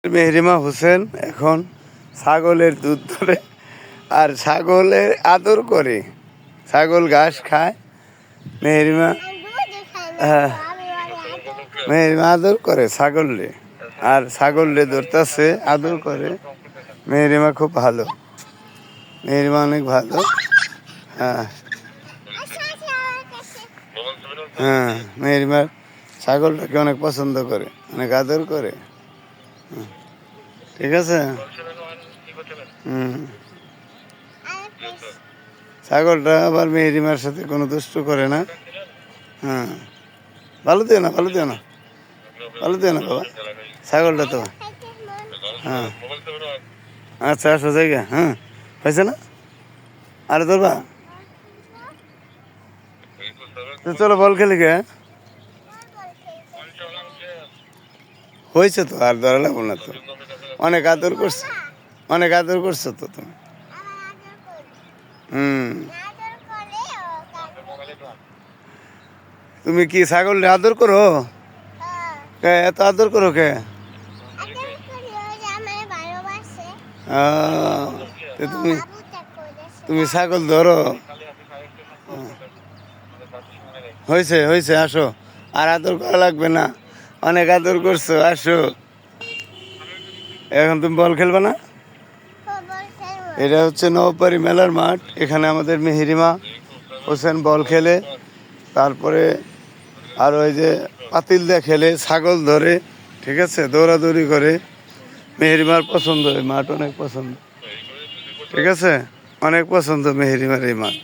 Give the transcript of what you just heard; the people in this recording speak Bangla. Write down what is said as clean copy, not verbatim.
মেহরিমা হোসেন এখন ছাগলের দুধ ধরে আর ছাগলের আদর করে। ছাগল ঘাস খায়, মেহরিমা মেহরিমা আদর করে ছাগলরে, আর ছাগলরে ধরতেছে, আদর করে। মেহরিমা খুব ভালো, মেহরিমা অনেক ভালো। হ্যাঁ হ্যাঁ, মেহরিমা ছাগলটাকে অনেক পছন্দ করে, অনেক আদর করে। ঠিক আছে। ছাগলটা আবার মেহরিমার সাথে কোনো দুষ্ট করে না। হ্যাঁ, ভালো দিও না, ভালো দিও না, ভালো দিও না বাবা, ছাগলটা তো। হ্যাঁ আচ্ছা, আসো জায়গা। হ্যাঁ হয়েছে না, আরে ধরবা তো, চলো বল খেলি গে। হয়েছে তো, আর ধরা লাগবো না তো, অনেক আদর করছো, অনেক আদর করছো তো তুমি। তুমি কি ছাগল আদর করো? কে এত আদর করো কে? তুমি তুমি ছাগল ধরো? হয়েছে হয়েছে, আসো, আর আদর করা লাগবে না, অনেক আদর করছো, আসো। এখন তুমি বল খেলবে না? এটা হচ্ছে নববাড়ি মেলার মাঠ, এখানে আমাদের মেহরিমা হোসেন বল খেলে, তারপরে আর ওই যে পাতিল দিয়ে খেলে, ছাগল ধরে, ঠিক আছে, দৌড়াদৌড়ি করে। মেহরিমার পছন্দ, এই মাঠ অনেক পছন্দ, ঠিক আছে, অনেক পছন্দ মেহরিমার এই মাঠ।